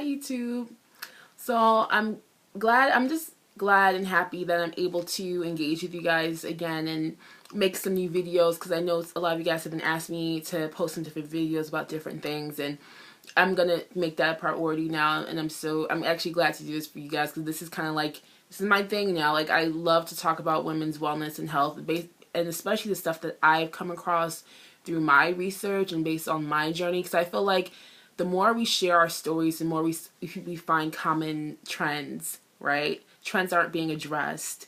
Hi YouTube. So I'm just glad and happy that I'm able to engage with you guys again and make some new videos, because I know a lot of you guys have been asking me to post some different videos about different things, and I'm gonna make that a priority now. And I'm actually glad to do this for you guys, because this is kind of like, this is my thing now. Like, I love to talk about women's wellness and health, and especially the stuff that I've come across through my research and based on my journey, because I feel like the more we share our stories, the more we find common trends, right? Trends aren't being addressed.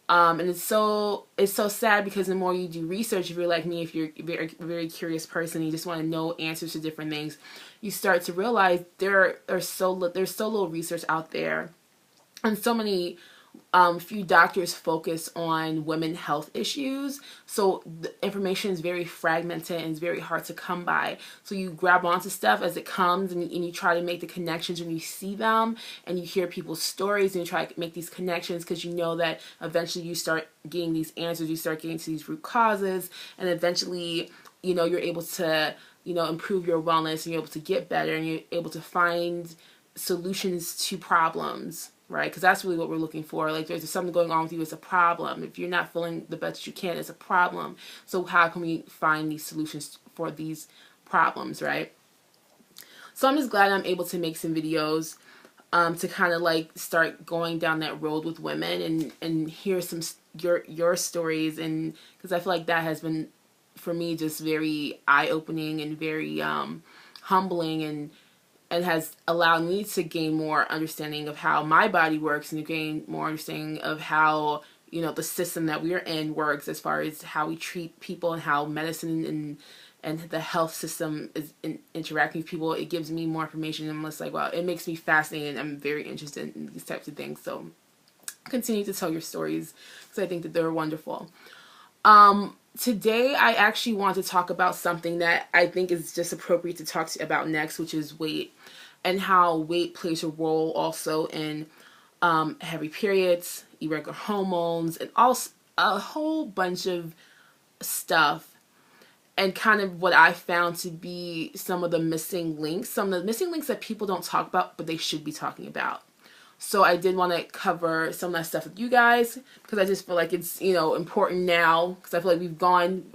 And it's so sad, because the more you do research, if you're like me, if you're a very curious person, you just want to know answers to different things, you start to realize there's so little research out there, and so many few doctors focus on women health issues, so the information is very fragmented and it's very hard to come by. So you grab onto stuff as it comes, and you try to make the connections when you see them, and you hear people's stories, and you try to make these connections, because you know that eventually you start getting these answers, you start getting to these root causes, and eventually you're able to improve your wellness, and you're able to get better, and you're able to find solutions to problems, right? Because that's really what we're looking for. Like, there's something going on with you, it's a problem. If you're not feeling the best you can, it's a problem. So how can we find these solutions for these problems, right? So I'm just glad I'm able to make some videos to kind of like start going down that road with women, and hear some your stories, and because I feel like that has been, for me, just very eye-opening and very humbling, and has allowed me to gain more understanding of how my body works, and to gain more understanding of how the system that we're in works, as far as how we treat people, and how medicine and the health system is interacting with people. It gives me more information, and I'm just like, wow, it makes me fascinated. I'm very interested in these types of things. So continue to tell your stories, because I think that they're wonderful. Today I actually want to talk about something that I think is just appropriate to talk about next, which is weight, and how weight plays a role also in heavy periods, irregular hormones, and also a whole bunch of stuff, and kind of what I found to be some of the missing links that people don't talk about, but they should be talking about. So I did want to cover some of that stuff with you guys, because I just feel like it's, important now, because I feel like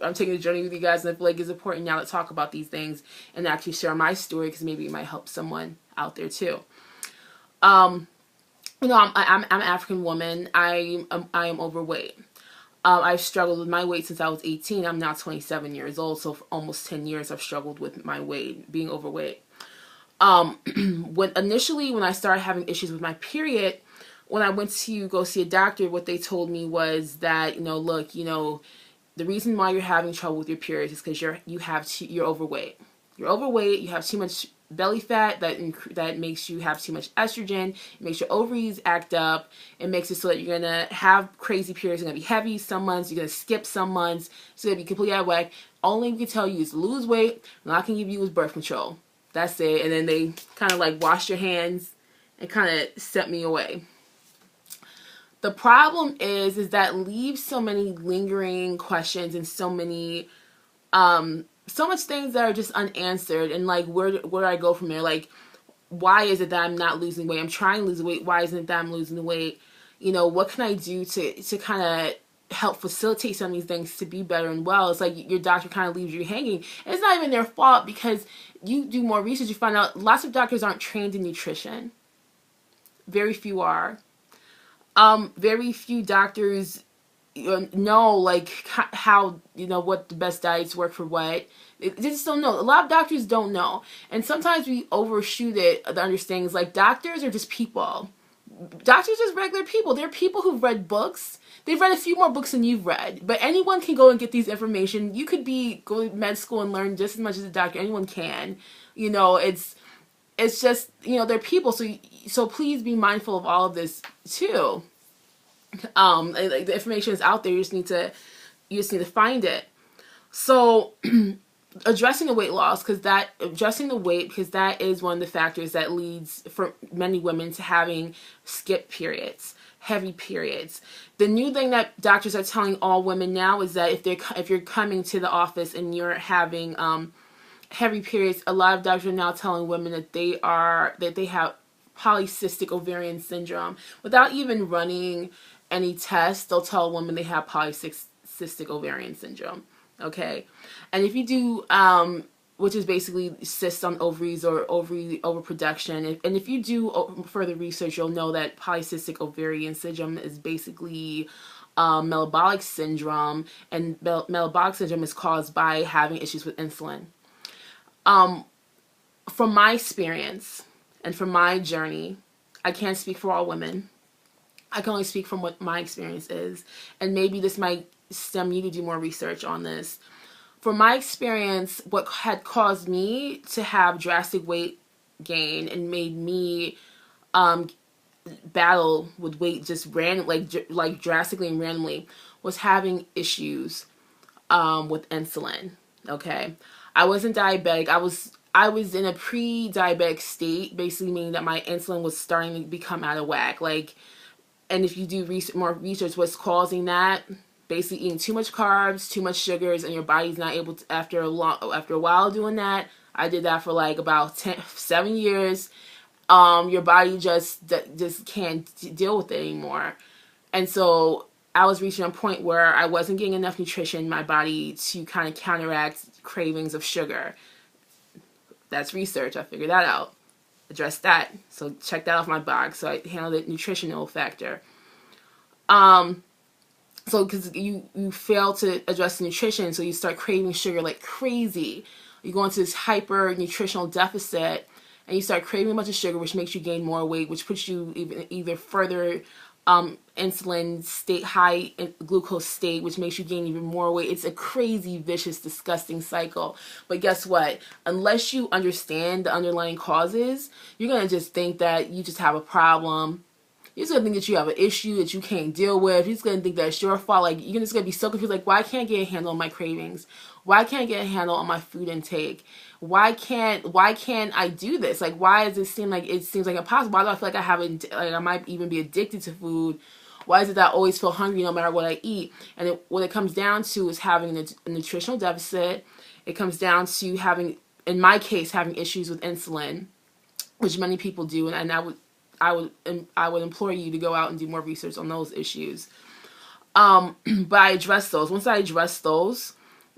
I'm taking a journey with you guys, and I feel like it's important now to talk about these things and actually share my story, because maybe it might help someone out there too. I'm an African woman. I am overweight. I've struggled with my weight since I was 18. I'm now 27 years old, so for almost 10 years I've struggled with my weight, being overweight. When I started having issues with my period, when I went to go see a doctor, what they told me was that, look, the reason why you're having trouble with your periods is because you're overweight. You're overweight. You have too much belly fat that makes you have too much estrogen. It makes your ovaries act up. It makes it so that you're gonna have crazy periods. You're gonna be heavy some months. You're gonna skip some months. It's gonna be completely out of whack. Only we can tell you is lose weight, and all I can give you is birth control. That's it. And then they kind of like washed your hands and kind of sent me away. The problem is that leaves so many lingering questions, and so many, so much things that are just unanswered. And like, where do I go from there? Like, why is it that I'm not losing weight? I'm trying to lose weight. Why isn't it that I'm losing the weight? What can I do to kind of help facilitate some of these things to be better and well? It's like your doctor kind of leaves you hanging. And it's not even their fault, because you do more research, you find out lots of doctors aren't trained in nutrition. Very few are. Very few doctors know like how what the best diets work for what. They just don't know. A lot of doctors don't know, and sometimes we overshoot it. The understanding is like, doctors are just people. Doctors are just regular people. They're people who've read books. They've read a few more books than you've read, but anyone can go and get these information. You could go to med school and learn just as much as a doctor. Anyone can. It's just, they're people. So please be mindful of all of this too. Like, the information is out there. You just need to find it. So addressing the weight loss, because that is one of the factors that leads for many women to having skip periods, heavy periods. The new thing that doctors are telling all women now is that if you're coming to the office and you're having heavy periods, a lot of doctors are now telling women that they polycystic ovarian syndrome. Without even running any tests, they'll tell a woman they have polycystic ovarian syndrome. Okay, and if you do, which is basically cysts on ovaries or ovary overproduction, and if you do further research, you'll know that polycystic ovarian syndrome is basically metabolic syndrome, and metabolic syndrome is caused by having issues with insulin. From my experience and from my journey, I can't speak for all women. I can only speak from what my experience is, and maybe this might stem you to do more research on this. From my experience, what had caused me to have drastic weight gain and made me battle with weight just like drastically and randomly was having issues with insulin. Okay, I wasn't diabetic. I was in a pre-diabetic state, basically meaning that my insulin was starting to become out of whack. Like, and if you do more research, what's causing that? Basically eating too much carbs, too much sugars, and your body's not able to, after a while doing that. I did that for like about 7 years. Your body just can't deal with it anymore. And so I was reaching a point where I wasn't getting enough nutrition in my body to kind of counteract cravings of sugar. That's research. I figured that out. Address that. So check that off my box. So I handled the nutritional factor. So because you fail to address the nutrition, so you start craving sugar like crazy. You go into this hyper nutritional deficit, and you start craving a bunch of sugar, which makes you gain more weight, which puts you either further insulin state, high glucose state, which makes you gain even more weight. It's a crazy, vicious, disgusting cycle. But guess what? Unless you understand the underlying causes, you're going to just think that you just have a problem. You're just going to think that you have an issue that you can't deal with. You're just going to think that it's your fault. Like, you're just going to be so confused. Like, why can't I get a handle on my cravings? Why can't I get a handle on my food intake? Why can't I do this? Like, why does it seem like impossible? Why do I feel like I might even be addicted to food? Why is it that I always feel hungry no matter what I eat? And what it comes down to is having a nutritional deficit. It comes down to having, in my case, having issues with insulin, which many people do. And I would implore you to go out and do more research on those issues. But I addressed those. Once I addressed those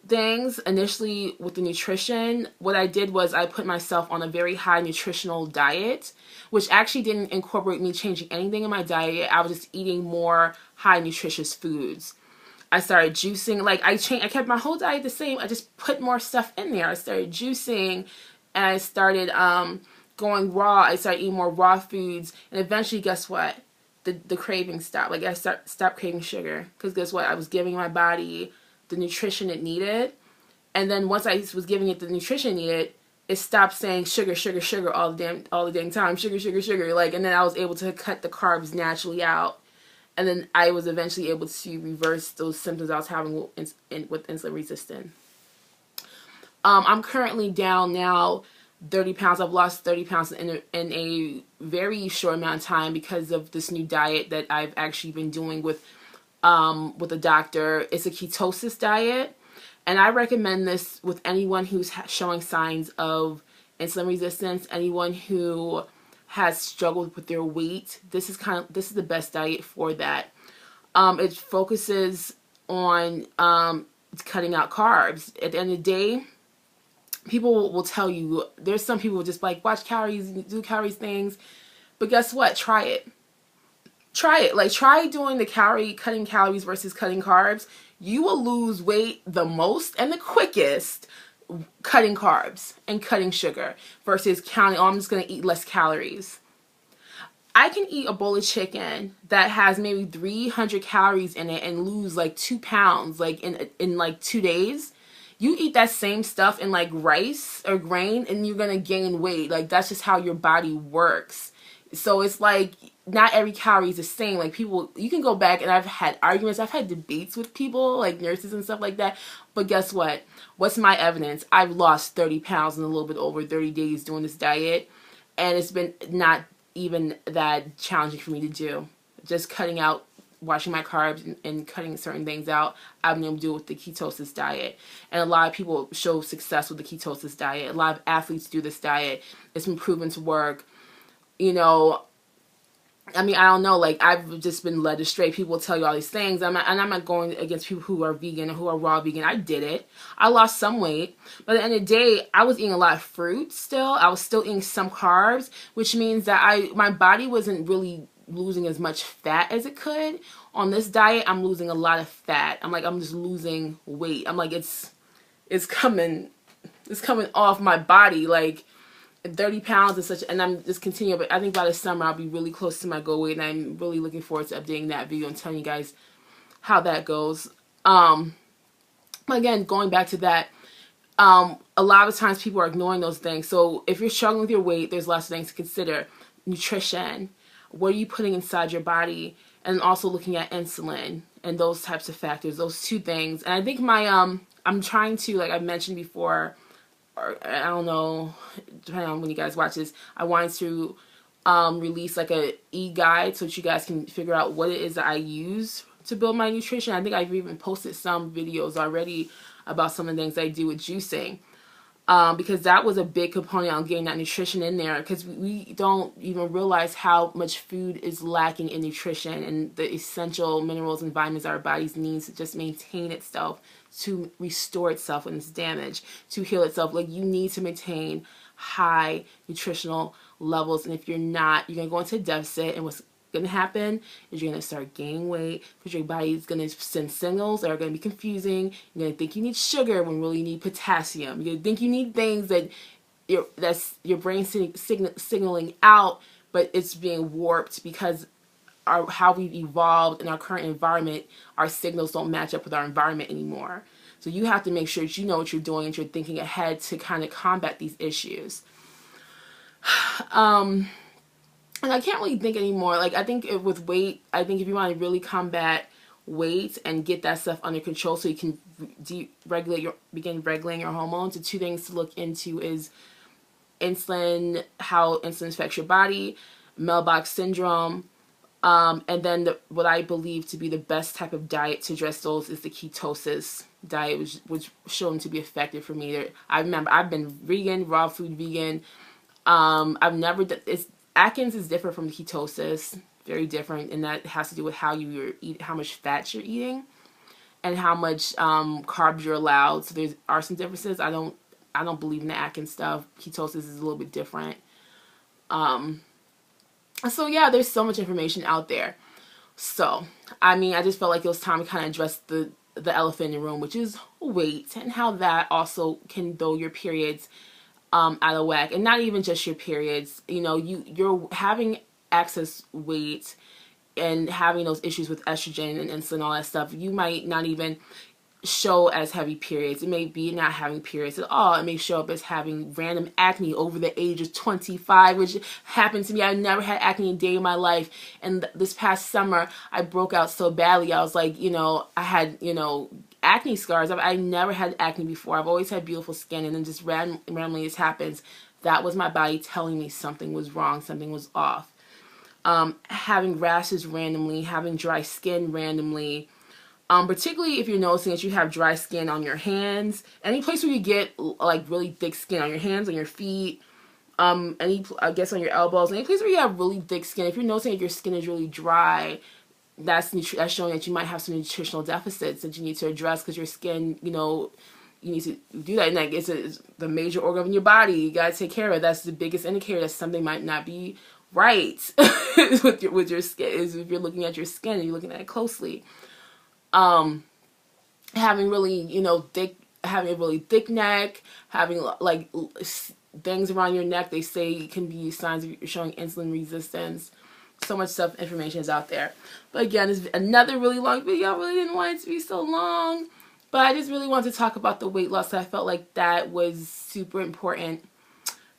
things, initially with the nutrition, what I did was I put myself on a very high nutritional diet, which actually didn't incorporate me changing anything in my diet. I was just eating more high nutritious foods. I started juicing. Like, I kept my whole diet the same. I just put more stuff in there. I started juicing, and I started going raw. I started eating more raw foods, and eventually, guess what? The craving stopped. Like, I stopped craving sugar, because guess what? I was giving my body the nutrition it needed, and then once I was giving it the nutrition it needed, it stopped saying sugar, sugar, sugar all the dang time, sugar, sugar, sugar. Like, and then I was able to cut the carbs naturally out, and then I was eventually able to reverse those symptoms I was having with insulin resistance. I'm currently down now 30 pounds. I've lost 30 pounds in a very short amount of time because of this new diet that I've actually been doing with a doctor. It's a ketosis diet, and I recommend this with anyone who's showing signs of insulin resistance, anyone who has struggled with their weight. This is the best diet for that. It focuses on cutting out carbs. At the end of the day, people will tell you, there's some people just like, watch calories, do calories things, but guess what? Try it. Try it. Like, try doing the cutting calories versus cutting carbs. You will lose weight the most and the quickest cutting carbs and cutting sugar versus counting, oh, I'm just going to eat less calories. I can eat a bowl of chicken that has maybe 300 calories in it and lose like 2 pounds like in like 2 days. You eat that same stuff in like rice or grain and you're going to gain weight. Like, that's just how your body works. So it's like, not every calorie is the same. Like, people, you can go back, and I've had arguments, I've had debates with people, like nurses and stuff like that. But guess what? What's my evidence? I've lost 30 pounds in a little bit over 30 days doing this diet. And it's been not even that challenging for me to do. Just cutting out, watching my carbs and cutting certain things out, I've been able to do it with the ketosis diet. And a lot of people show success with the ketosis diet. A lot of athletes do this diet. It's been proven to work. you know, I mean, I don't know, like, I've just been led astray. People tell you all these things. I'm not going against people who are vegan or who are raw vegan. I did it. I lost some weight. But at the end of the day, I was eating a lot of fruit still. I was still eating some carbs, which means that my body wasn't really losing as much fat as it could. On this diet, I'm losing a lot of fat. I'm just losing weight. I'm like, it's coming off my body, like 30 pounds and such, and I'm just continuing. But I think by the summer I'll be really close to my goal weight, and I'm really looking forward to updating that video and telling you guys how that goes. Again, going back to that, a lot of times people are ignoring those things. So if you're struggling with your weight, there's lots of things to consider. Nutrition, what are you putting inside your body, and also looking at insulin and those types of factors, those two things. And I think I'm trying to, like I mentioned before, or I don't know, depending on when you guys watch this, I wanted to release like a e-guide so that you guys can figure out what it is that I use to build my nutrition. I think I've even posted some videos already about some of the things I do with juicing, because that was a big component on getting that nutrition in there, because we don't even realize how much food is lacking in nutrition and the essential minerals and vitamins our bodies needs to just maintain itself, to restore itself when it's damaged, to heal itself. Like, you need to maintain high nutritional levels, and if you're not, you're going to go into a deficit, and what's going to happen is you're going to start gaining weight, because your body is going to send signals that are going to be confusing. You're going to think you need sugar when really you need potassium. You're going to think you need things that that's your brain signaling out, but it's being warped because how we've evolved in our current environment. Our signals don't match up with our environment anymore. So you have to make sure that you know what you're doing and you're thinking ahead to kind of combat these issues. And I can't really think anymore. Like, I think with weight, I think if you want to really combat weight and get that stuff under control so you can begin regulating your hormones, the two things to look into is insulin, how insulin affects your body, metabolic syndrome, and then what I believe to be the best type of diet to address those is the ketosis diet, which shown to be effective for me. I remember I've been vegan, raw food vegan. I've never done, Atkins is different from ketosis, very different, and that has to do with how you eat, how much fat you're eating, and how much carbs you're allowed. So there are some differences. I don't believe in the Atkins stuff. Ketosis is a little bit different. So yeah, there's so much information out there. So, I mean, I just felt like it was time to kind of address the elephant in the room, which is weight, and how that also can throw your periods out of whack. And not even just your periods. You know, you're having excess weight and having those issues with estrogen and insulin, all that stuff. You might not even show as heavy periods. It may be not having periods at all. It may show up as having random acne over the age of 25, which happened to me. I never had acne a day in my life. And this past summer, I broke out so badly. I was like, you know, I had, you know, acne scars. I never had acne before. I've always had beautiful skin, and then just randomly this happens. That was my body telling me something was wrong, something was off. Having rashes randomly, having dry skin randomly, particularly if you're noticing that you have dry skin on your hands, any place where you get like really thick skin on your hands, on your feet, I guess on your elbows, any place where you have really thick skin. If you're noticing that your skin is really dry, that's showing that you might have some nutritional deficits that you need to address, because your skin, you know, you need to do that. And like, it's the major organ in your body. You gotta take care of it. That's the biggest indicator that something might not be right with your skin, is if you're looking at your skin and you're looking at it closely. Having really, you know, having a really thick neck, having like things around your neck, they say can be signs of you're showing insulin resistance. So much stuff, information is out there. But again, it's another really long video. I really didn't want it to be so long, but I just really wanted to talk about the weight loss. I felt like that was super important.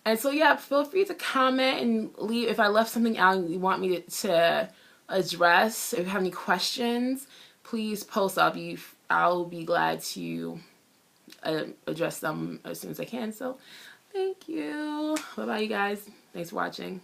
And so yeah, feel free to comment and leave if I left something out and you want me to address. If you have any questions, please post. I'll be glad to address them as soon as I can. So thank you. Bye bye, you guys. Thanks for watching.